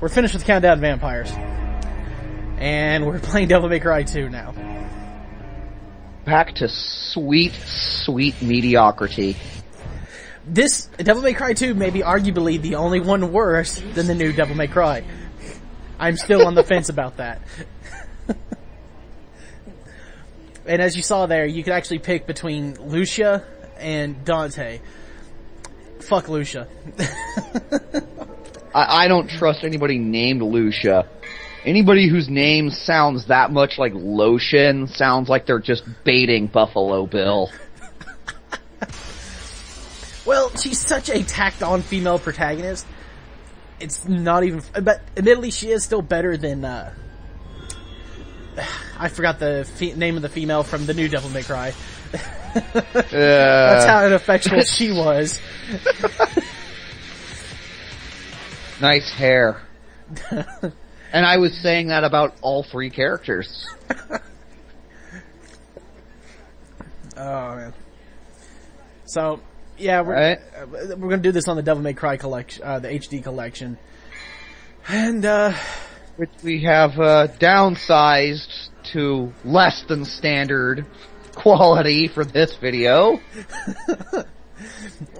we're finished with Countdown Vampires. And we're playing Devil May Cry 2 now. Back to sweet, sweet mediocrity. This Devil May Cry 2 may be arguably the only one worse than the new Devil May Cry. I'm still on the fence about that. And as you saw there, you could actually pick between Lucia and Dante. Fuck Lucia. I don't trust anybody named Lucia. Anybody whose name sounds that much like lotion sounds like they're just baiting Buffalo Bill. Well, she's such a tacked-on female protagonist. It's not even... But admittedly, she is still better than... I forgot the name of the female from the new Devil May Cry. That's how ineffectual she was. Nice hair. And I was saying that about all three characters. Oh, man. So, yeah, we're gonna do this on the Devil May Cry collection, the HD collection. And, which we have, downsized to less than standard quality for this video.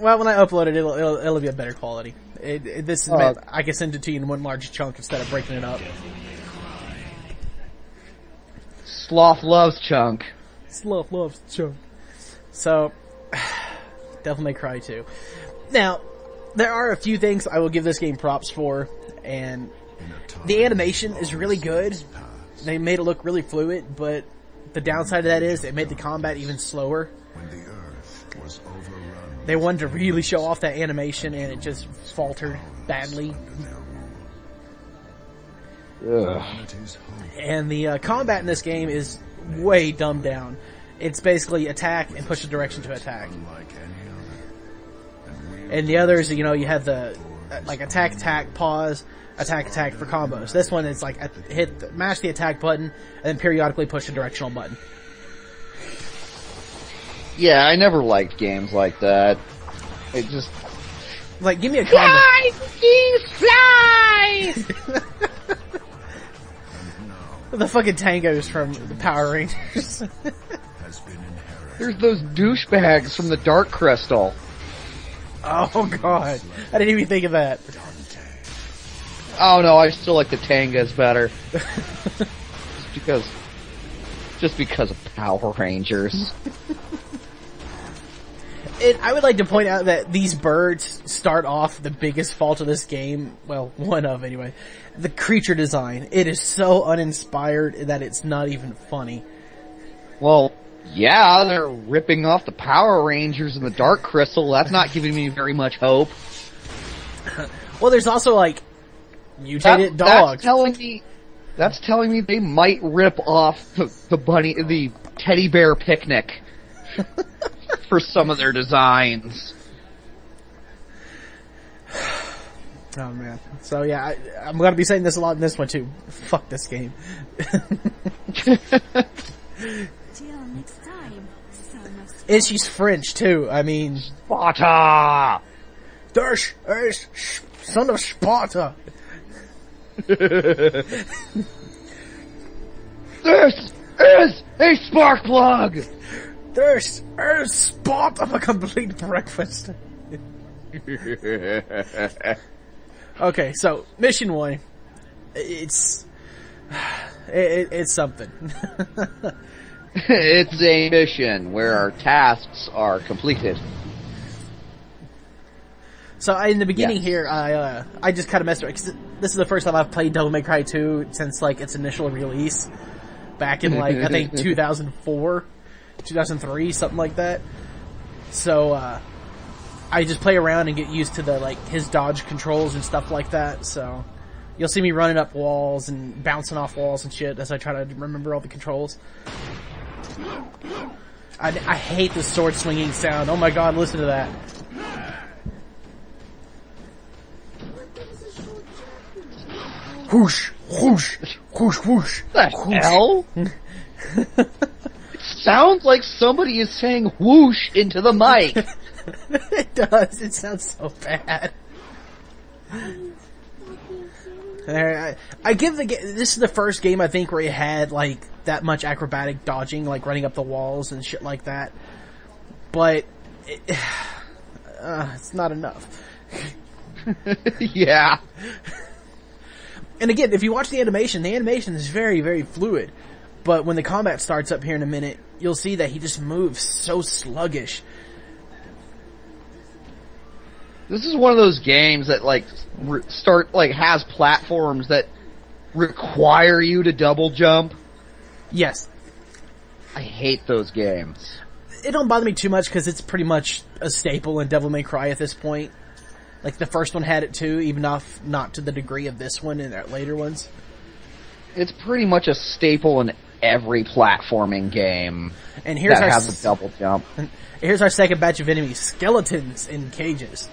Well, when I upload it, it'll be a better quality. I can send it to you in one large chunk instead of breaking it up. Sloth loves chunk. Sloth loves chunk. So, Devil May Cry 2. Now, there are a few things I will give this game props for, and the animation is really good. They made it look really fluid, but the downside of that is it made the combat even slower. They wanted to really show off that animation, and it just faltered badly. Ugh. And the combat in this game is way dumbed down. It's basically attack and push the direction to attack. And the others, you have the like attack, pause, attack for combos. This one is like mash the attack button and then periodically push the directional button. Yeah, I never liked games like that. It just... Like, give me a combo. Fly! Fly! The fucking tangos from the Power Rangers. There's those douchebags from the Dark Crystal. Oh god. I didn't even think of that. Oh no, I still like the Tangas better. Just because of Power Rangers. I would like to point out that these birds start off the biggest fault of this game. Well, one of anyway. The creature design. It is so uninspired that it's not even funny. Well, yeah, they're ripping off the Power Rangers and the Dark Crystal. That's not giving me very much hope. Well, there's also like mutated dogs. That's telling me they might rip off the teddy bear picnic for some of their designs. Oh man. So yeah, I'm gonna be saying this a lot in this one too. Fuck this game. And she's French too. I mean, Sparta! Son of Sparta. This is a spark plug! This is Sparta of a complete breakfast. Okay, so mission 1. It's something. It's a mission where our tasks are completed. So in the beginning here, I just kind of messed around, because this is the first time I've played Devil May Cry 2 since like its initial release back in like I think 2004, 2003, something like that. So I just play around and get used to the like his dodge controls and stuff like that. So you'll see me running up walls and bouncing off walls and shit as I try to remember all the controls. I hate the sword swinging sound. Oh my god, listen to that. Whoosh, whoosh, whoosh, whoosh. The hell? It sounds like somebody is saying whoosh into the mic. It does. It sounds so bad. I give this is the first game I think where he had like that much acrobatic dodging, like running up the walls and shit like that. But it's not enough. Yeah. And again, if you watch the animation is very, very fluid. But when the combat starts up here in a minute, you'll see that he just moves so sluggish. This is one of those games that like has platforms that require you to double jump. Yes. I hate those games. It don't bother me too much because it's pretty much a staple in Devil May Cry at this point. Like the first one had it too, even if not to the degree of this one and their later ones. It's pretty much a staple in every platforming game and here's that has a double jump. Here's our second batch of enemies: skeletons in cages.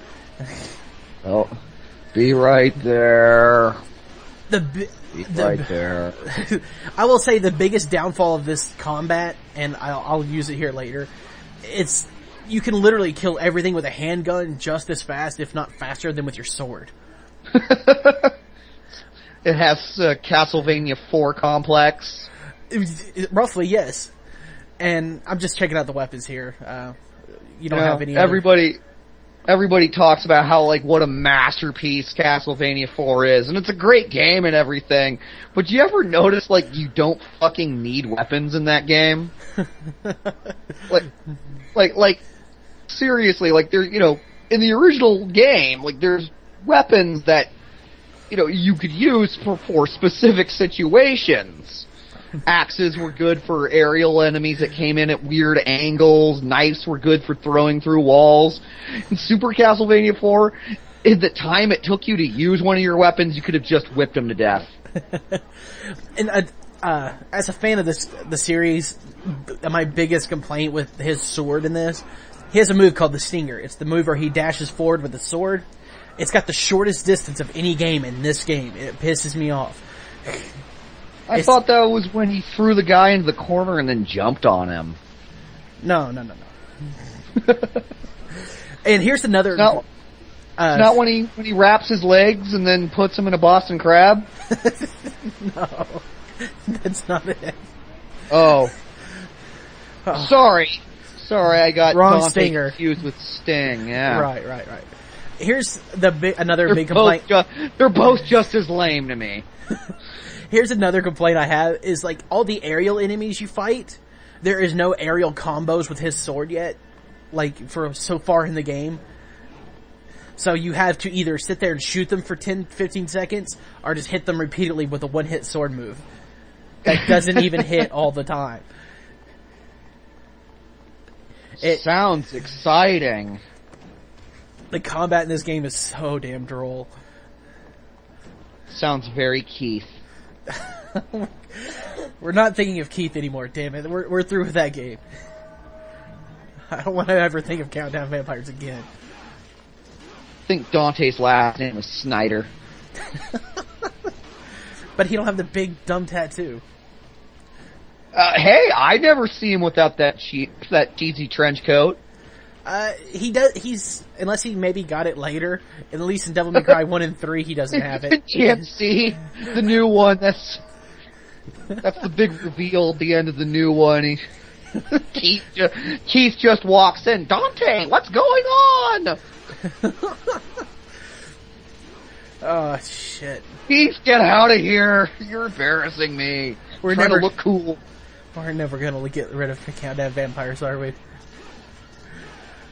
Oh, be right there. Right there. I will say the biggest downfall of this combat, and I'll use it here later, it's you can literally kill everything with a handgun just as fast, if not faster, than with your sword. It has Castlevania 4 complex. Roughly, yes. And I'm just checking out the weapons here. You don't have any. Everybody talks about how, like, what a masterpiece Castlevania 4 is, and it's a great game and everything, but you ever notice, like, you don't fucking need weapons in that game? like, seriously, like, there, you know, in the original game, like, there's weapons that, you know, you could use for specific situations. Axes were good for aerial enemies that came in at weird angles. Knives were good for throwing through walls. In Super Castlevania 4, in the time it took you to use one of your weapons, you could have just whipped them to death. And as a fan of the series, my biggest complaint with his sword in this, he has a move called the Stinger. It's the move where he dashes forward with the sword. It's got the shortest distance of any game in this game. It pisses me off. I thought that was when he threw the guy into the corner and then jumped on him. No. And here's another. It's not when he wraps his legs and then puts him in a Boston Crab? No. That's not it. Oh. Sorry, I got wrong Dante Stinger confused with Sting, yeah. Right. Here's another big complaint. They're both just as lame to me. Here's another complaint I have, is like all the aerial enemies you fight, there is no aerial combos with his sword yet, like for so far in the game. So you have to either sit there and shoot them for 10-15 seconds, or just hit them repeatedly with a one-hit sword move. That doesn't even hit all the time. It sounds exciting. The combat in this game is so damn droll. Sounds very Keith. We're not thinking of Keith anymore, damn it. We're through with that game. I don't want to ever think of Countdown Vampires again. I think Dante's last name was Snyder. But he don't have the big dumb tattoo. Hey, I never see him without that cheesy trench coat. He does, unless he maybe got it later. At least in Devil May Cry 1 and 3, he doesn't have it. Can't see the new one. That's the big reveal at the end of the new one. Keith just walks in. Dante, what's going on? Oh, shit. Keith, get out of here. You're embarrassing me. We're trying to look cool. We're never gonna get rid of Countdown Vampires, are we?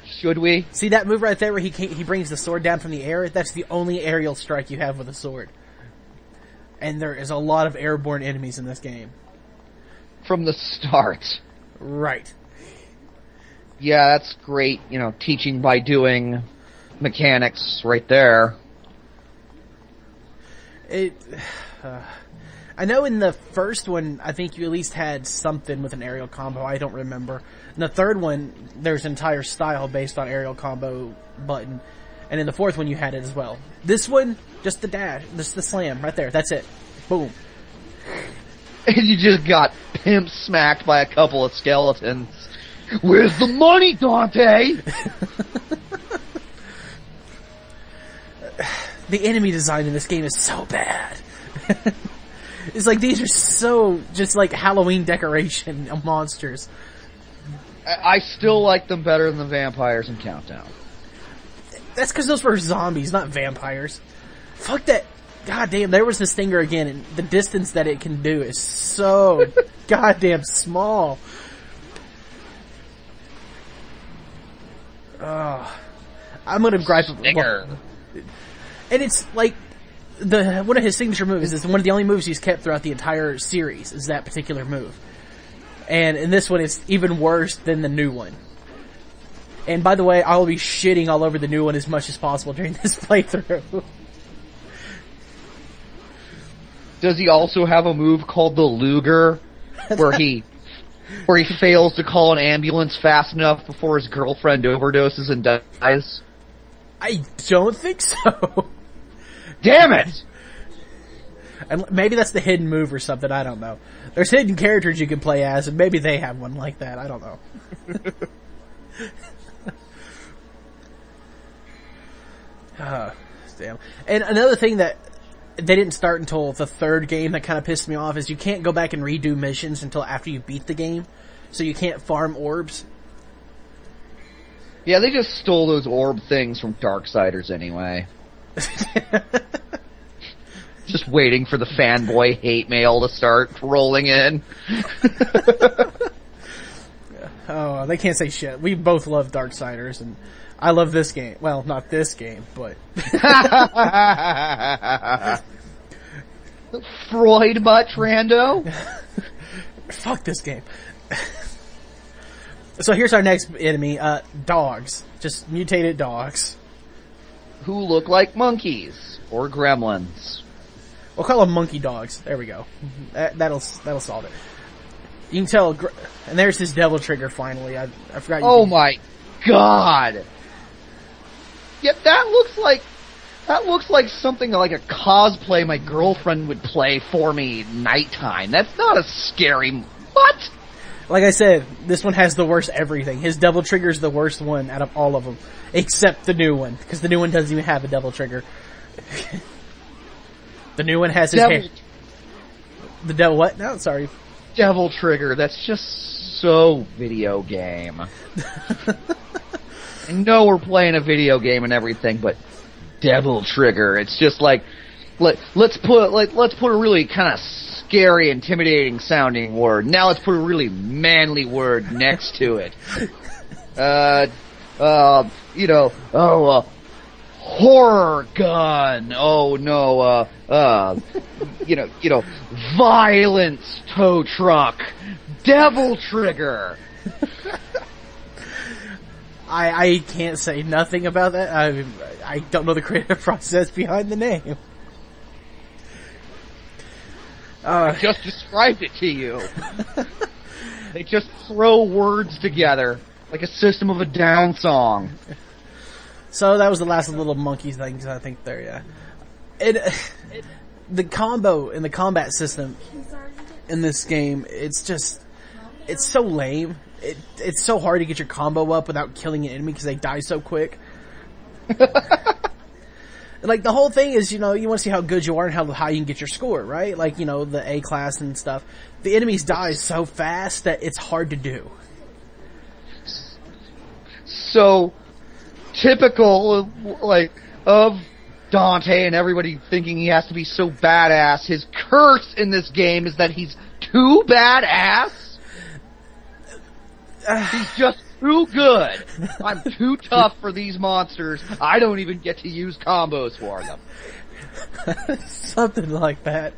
Should we? See that move right there where he brings the sword down from the air? That's the only aerial strike you have with a sword. And there is a lot of airborne enemies in this game. From the start. Right. Yeah, that's great, teaching by doing mechanics right there. I know in the first one, I think you at least had something with an aerial combo. I don't remember. In the third one, there's an entire style based on aerial combo button. And in the fourth one, you had it as well. This one, just the dash, just the slam, right there. That's it. Boom. And you just got pimp smacked by a couple of skeletons. Where's the money, Dante? The enemy design in this game is so bad. It's like, these are so just like Halloween decoration monsters. I still like them better than the vampires in Countdown. That's because those were zombies, not vampires. Fuck that. God damn, there was this stinger again, and the distance that it can do is so goddamn small. I'm gonna gripe. Stinger. And it's like, one of his signature moves is one of the only moves he's kept throughout the entire series, is that particular move. And in this one, it's even worse than the new one. And by the way, I will be shitting all over the new one as much as possible during this playthrough. Does he also have a move called the Luger, where he fails to call an ambulance fast enough before his girlfriend overdoses and dies? I don't think so. Damn it! And maybe that's the hidden move or something, I don't know. There's hidden characters you can play as, and maybe they have one like that, I don't know. Damn. And another thing that they didn't start until the third game that kind of pissed me off is you can't go back and redo missions until after you beat the game. So you can't farm orbs. Yeah, they just stole those orb things from Darksiders anyway. Just waiting for the fanboy hate mail to start rolling in. Oh, they can't say shit. We both love Darksiders, and I love this game. Well, not this game, but... Freud much, Rando? Fuck this game. So here's our next enemy, dogs. Just mutated dogs. Who look like monkeys. Or gremlins. We'll call them monkey dogs. There we go. That'll solve it. You can tell, and there's his devil trigger finally. I forgot. Oh my god! Yep, that looks like something like a cosplay my girlfriend would play for me nighttime. That's not a scary... What? Like I said, this one has the worst everything. His devil trigger is the worst one out of all of them. Except the new one. Because the new one doesn't even have a devil trigger. The new one has his hair. The devil what? No, sorry. Devil trigger. That's just so video game. I know we're playing a video game and everything, but devil trigger. It's just like, let's put a really kind of scary, intimidating sounding word. Now let's put a really manly word next to it. Horror gun. Oh no, violence tow truck. Devil trigger. I can't say nothing about that. I don't know the creative process behind the name. I just described it to you. They just throw words together like a System of a Down song. So that was the last little monkey things I think there, yeah. The combo and the combat system in this game, it's so lame. It's so hard to get your combo up without killing an enemy because they die so quick. Like, the whole thing is, you want to see how good you are and how high you can get your score, right? Like, the A class and stuff. The enemies die so fast that it's hard to do. So, typical, of Dante and everybody thinking he has to be so badass, his curse in this game is that he's too badass? He's just too good. I'm too tough for these monsters. I don't even get to use combos for them. Something like that.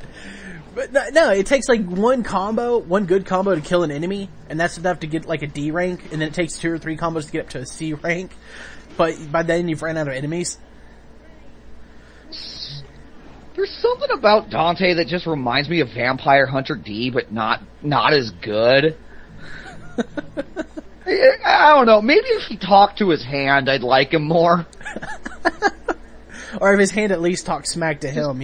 But no, it takes one good combo to kill an enemy, and that's enough to get a D rank, and then it takes 2 or 3 combos to get up to a C rank. But by then you've ran out of enemies. There's something about Dante that just reminds me of Vampire Hunter D, but not as good. I don't know. Maybe if he talked to his hand, I'd like him more. Or if his hand at least talked smack to him,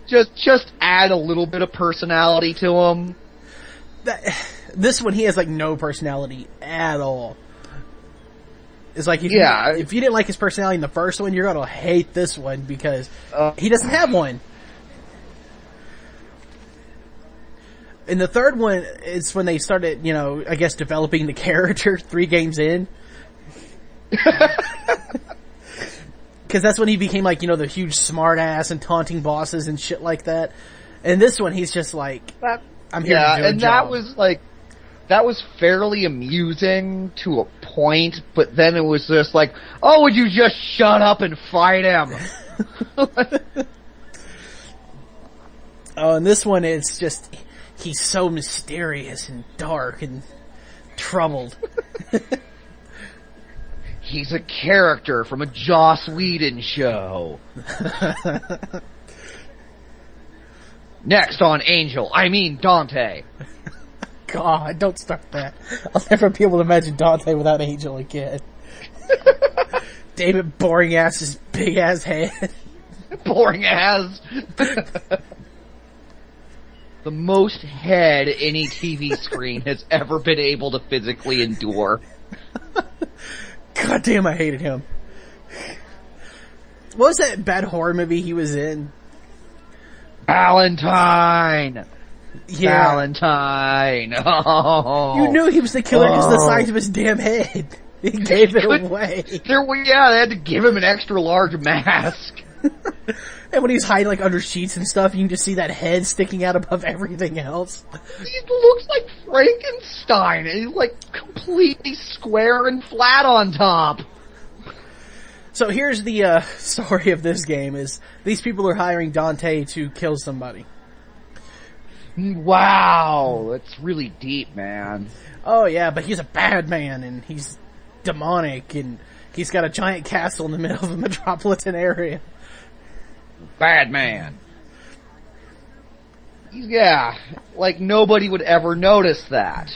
Just add a little bit of personality to him. This one, he has no personality at all. It's like, if you didn't like his personality in the first one, you're gonna hate this one because he doesn't have one. And the third one is when they started, you know, I guess developing the character 3 games in. Because that's when he became like, you know, the huge smart ass and taunting bosses and shit like that. And this one, he's just like, I'm here to do a job. That was like, that was fairly amusing to a point, but then it was just like, oh, would you just shut up and fight him? Oh, and this one, it's just, he's so mysterious and dark and troubled. He's a character from a Joss Whedon show. Next on Dante. God, don't start that. I'll never be able to imagine Dante without Angel again. David boring ass's big ass head. Boring ass. The most head any TV screen has ever been able to physically endure. God damn, I hated him. What was that bad horror movie he was in? Valentine! Yeah. Valentine! Oh. You knew he was the killer because of the size of his damn head. He gave it away. They had to give him an extra large mask. And when he's hiding like under sheets and stuff, you can just see that head sticking out above everything else. He looks like Frankenstein. He's like completely square and flat on top. So here's the story of this game: is these people are hiring Dante to kill somebody. Wow, that's really deep, man. Oh yeah, but he's a bad man and he's demonic and he's got a giant castle in the middle of a metropolitan area. Bad man. Yeah, like nobody would ever notice that.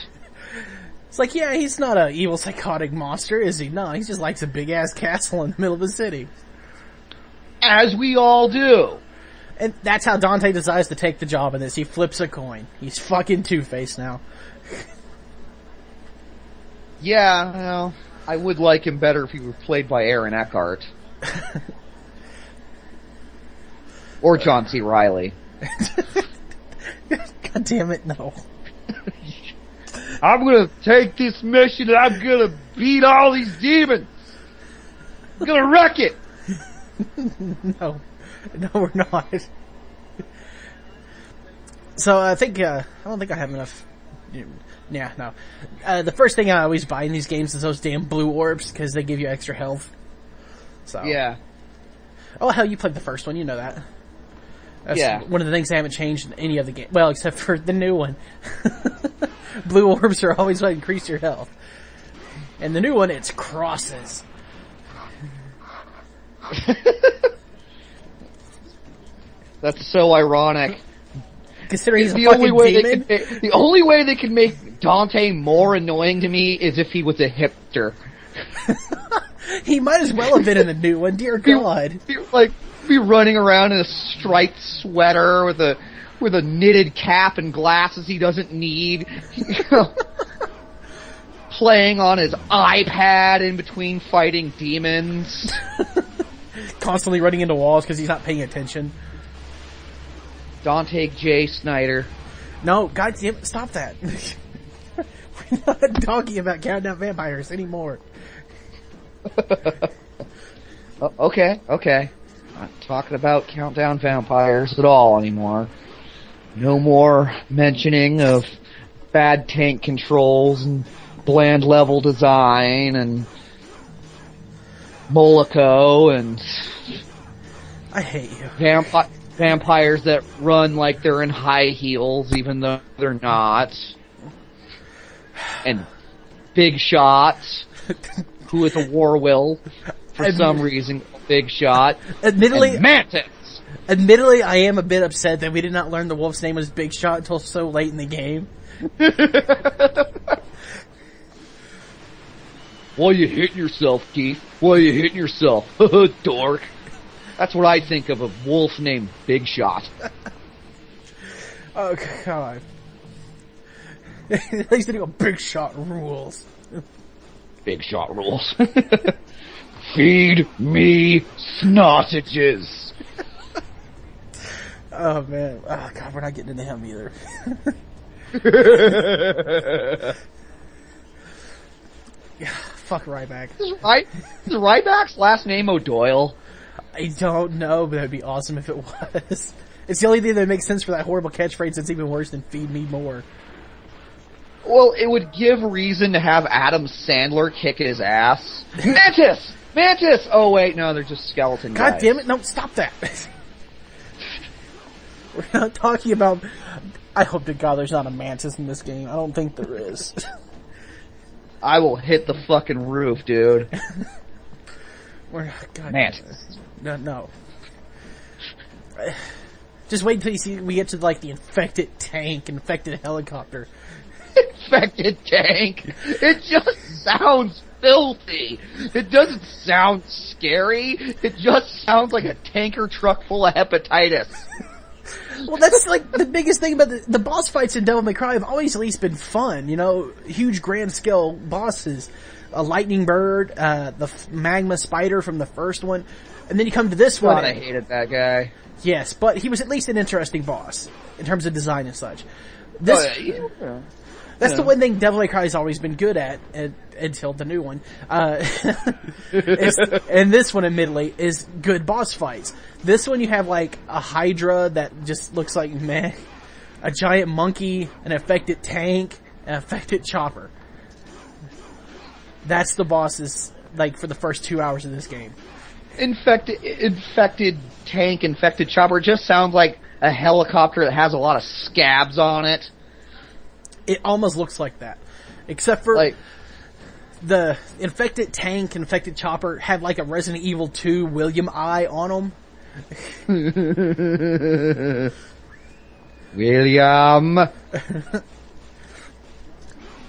It's like, yeah, he's not an evil psychotic monster, is he? No, he just likes a big ass castle in the middle of the city. As we all do. And that's how Dante decides to take the job in this. He flips a coin. He's fucking Two-Face now. Yeah, well, I would like him better if he were played by Aaron Eckhart. Or John C. Reilly. God damn it, no. I'm gonna take this mission and I'm gonna beat all these demons! I'm gonna wreck it! No, we're not. So I think, I don't think I have enough. Yeah, no. The first thing I always buy in these games is those damn blue orbs, because they give you extra health. So. Yeah. Oh hell, you played the first one, you know that. That's one of the things they haven't changed in any of the game. Well, except for the new one. Blue orbs are always what increase your health. And the new one, it's crosses. That's so ironic. Considering he's a fucking demon. The only way they could make Dante more annoying to me is if he was a hipster. He might as well have been in the new one, dear God. Be running around in a striped sweater with a knitted cap and glasses he doesn't need. Playing on his iPad in between fighting demons. Constantly running into walls because he's not paying attention. Dante J. Snyder. No, God damn it, stop that. We're not talking about Countdown Vampires anymore. Okay. Not talking about Countdown Vampires at all anymore. No more mentioning of bad tank controls and bland level design and Moloko and I hate you. Vampires that run like they're in high heels even though they're not. And Big Shots, who is a war will for some reason. Big Shot. Admittedly, Mantis. Admittedly, I am a bit upset that we did not learn the wolf's name was Big Shot until so late in the game. Why you hitting yourself, Keith? Why you hitting yourself? Dork. That's what I think of a wolf named Big Shot. Oh, God. At least they go Big Shot rules. Big Shot rules. Feed me sausages. Oh man, oh god, we're not getting into him either. Yeah, fuck Ryback. Is Ryback's last name O'Doyle? I don't know, but that'd be awesome if it was. It's the only thing that makes sense for that horrible catchphrase that's even worse than feed me more. Well, it would give reason to have Adam Sandler kick his ass. Mantis! Mantis! Oh wait, no, they're just skeleton guys. God damn it, no, stop that. We're not talking about... I hope to God there's not a mantis in this game. I don't think there is. I will hit the fucking roof, dude. God, mantis. No. Just wait until we get to, like, the infected tank, infected helicopter. Infected tank? It just sounds filthy. It doesn't sound scary. It just sounds like a tanker truck full of hepatitis. Well, that's like the biggest thing about the boss fights in Devil May Cry have always at least been fun, you know, huge grand scale bosses. A lightning bird, the magma spider from the first one, and then you come to this one. God, I hated that guy. Yes, but he was at least an interesting boss in terms of design and such. This, that's the one thing Devil May Cry has always been good at until the new one. And this one, admittedly, is good boss fights. This one you have like a Hydra that just looks like meh, a giant monkey, an affected tank, an affected chopper. That's the bosses, like, for the first 2 hours of this game. Infected tank, infected chopper just sounds like a helicopter that has a lot of scabs on it. It almost looks like that. Except for, like, the infected tank, infected chopper have like a Resident Evil 2 William eye on them. William.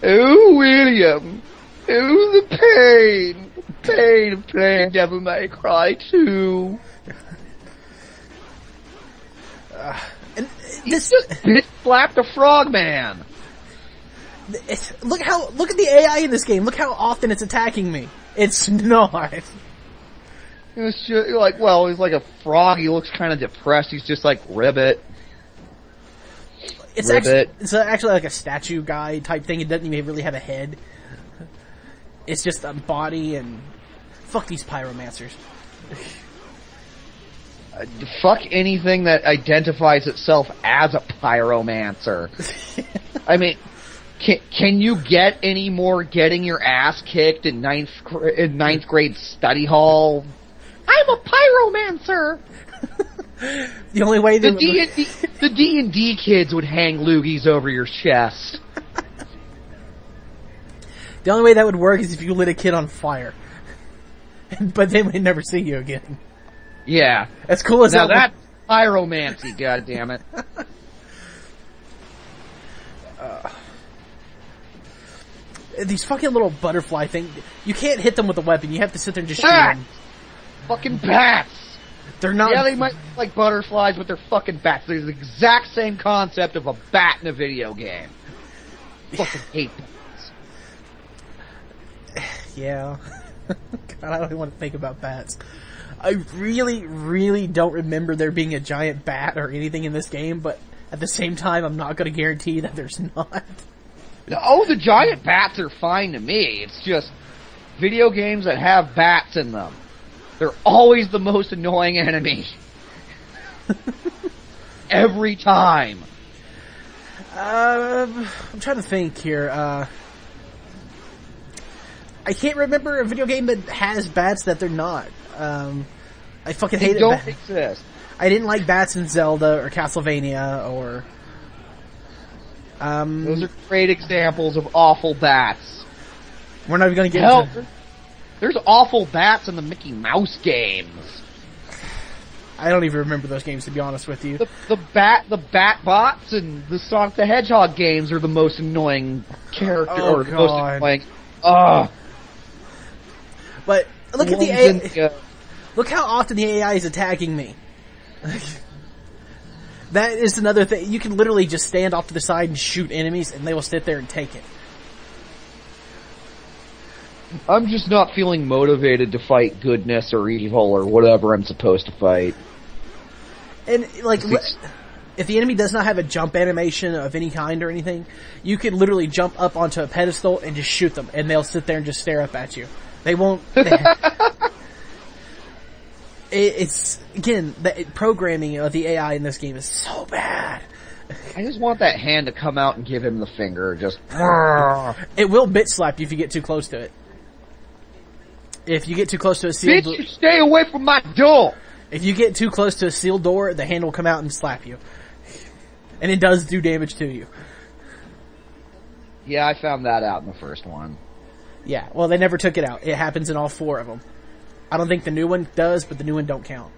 Oh, William. Oh, the pain. The pain of playing Devil May Cry 2. And this just bitch slapped a frogman. Look at the AI in this game. Look how often it's attacking me. It's not. It's just like, well, he's like a frog. He looks kind of depressed. He's just like Ribbit. It's actually like a statue guy type thing. It doesn't even really have a head. It's just a body and fuck these pyromancers. Fuck anything that identifies itself as a pyromancer. I mean, can you get any more getting your ass kicked in ninth grade study hall? I'm a pyromancer. The only way the D&D kids would hang loogies over your chest. The only way that would work is if you lit a kid on fire. But then we'd never see you again. Yeah. As cool as now that's pyromancy, goddammit. These fucking little butterfly things, you can't hit them with a weapon, you have to sit there and just shoot them. Fucking bats! They're not... Yeah, they might look like butterflies, but they're fucking bats. They're the exact same concept of a bat in a video game. Fucking hate bats. Yeah. God, I don't even want to think about bats. I really, really don't remember there being a giant bat or anything in this game, but at the same time, I'm not going to guarantee that there's not. Oh, the giant bats are fine to me. It's just video games that have bats in them. They're always the most annoying enemy. Every time. I'm trying to think here. I can't remember a video game that has bats that they're not. I fucking hate it. They don't exist. I didn't like bats in Zelda or Castlevania or... those are great examples of awful bats. We're not even going to get into... There's awful bats in the Mickey Mouse games. I don't even remember those games, to be honest with you. The bat bots and the Sonic the Hedgehog games are the most annoying character. Oh, or the God. most annoying... Ugh. But look at the AI. Look how often the AI is attacking me. That is another thing. You can literally just stand off to the side and shoot enemies, and they will sit there and take it. I'm just not feeling motivated to fight goodness or evil or whatever I'm supposed to fight. And like, if the enemy does not have a jump animation of any kind or anything, you can literally jump up onto a pedestal and just shoot them, and they'll sit there and just stare up at you. They won't... it's, again, the programming of the AI in this game is so bad. I just want that hand to come out and give him the finger, just... It will bitch slap you if you get too close to it. If you get too close to a sealed door... Bitch, stay away from my door! If you get too close to a sealed door, the hand will come out and slap you. And it does do damage to you. Yeah, I found that out in the first one. Yeah, well, they never took it out. It happens in all 4 of them. I don't think the new one does, but the new one don't count.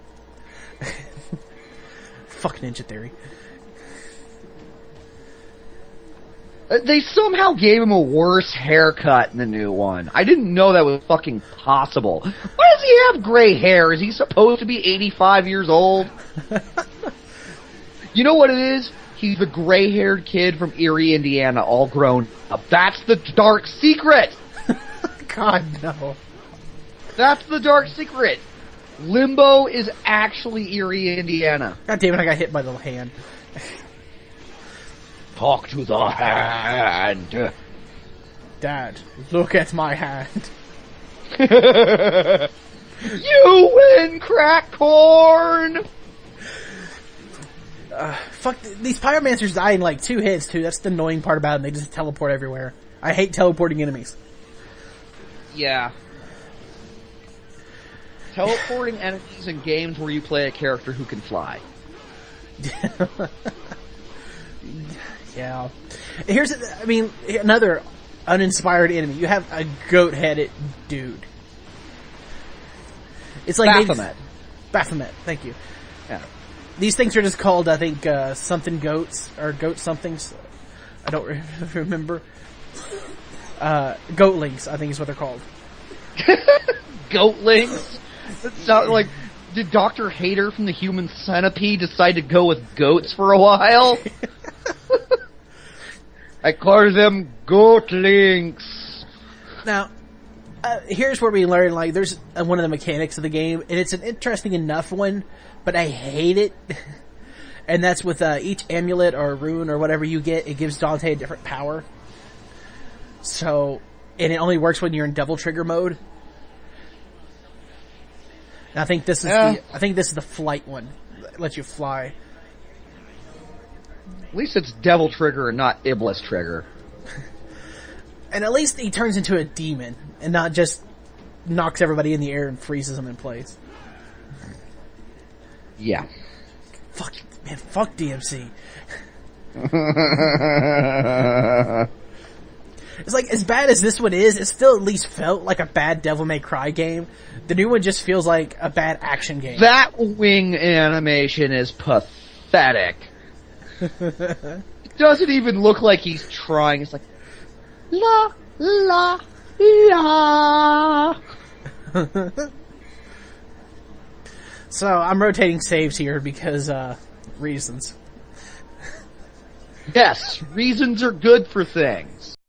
Fuck Ninja Theory. They somehow gave him a worse haircut in the new one. I didn't know that was fucking possible. Why does he have gray hair? Is he supposed to be 85 years old? You know what it is? He's the gray-haired kid from Erie, Indiana, all grown up. That's the dark secret! God, no. That's the dark secret. Limbo is actually Erie, Indiana. God damn it, I got hit by the hand. Talk to the hand. Dad, look at my hand. You win, crack corn! Fuck, these pyromancers die in like 2 hits too. That's the annoying part about them. They just teleport everywhere. I hate teleporting enemies. Yeah. Teleporting enemies in games where you play a character who can fly. Yeah. Here's, I mean, another uninspired enemy. You have a goat-headed dude. It's like Baphomet. Baphomet, thank you. Yeah. These things are just called, I think, something goats, or goat somethings. I don't remember. Goatlings, I think is what they're called. Goatlings? It's not like, did Dr. Hater from the Human Centipede decide to go with goats for a while? I call them goatlings. Now, here's where we learn, like, there's one of the mechanics of the game, and it's an interesting enough one, but I hate it. And that's with each amulet or rune or whatever you get, it gives Dante a different power. So, and it only works when you're in Devil Trigger mode. And I think this is the flight one that lets you fly. At least it's Devil Trigger and not Iblis Trigger. And at least he turns into a demon and not just knocks everybody in the air and freezes them in place. Yeah. Fuck, man, fuck DMC. It's like, as bad as this one is, it still at least felt like a bad Devil May Cry game. The new one just feels like a bad action game. That wing animation is pathetic. It doesn't even look like he's trying. It's like, la, la, la. So, I'm rotating saves here because, reasons. Yes, reasons are good for things.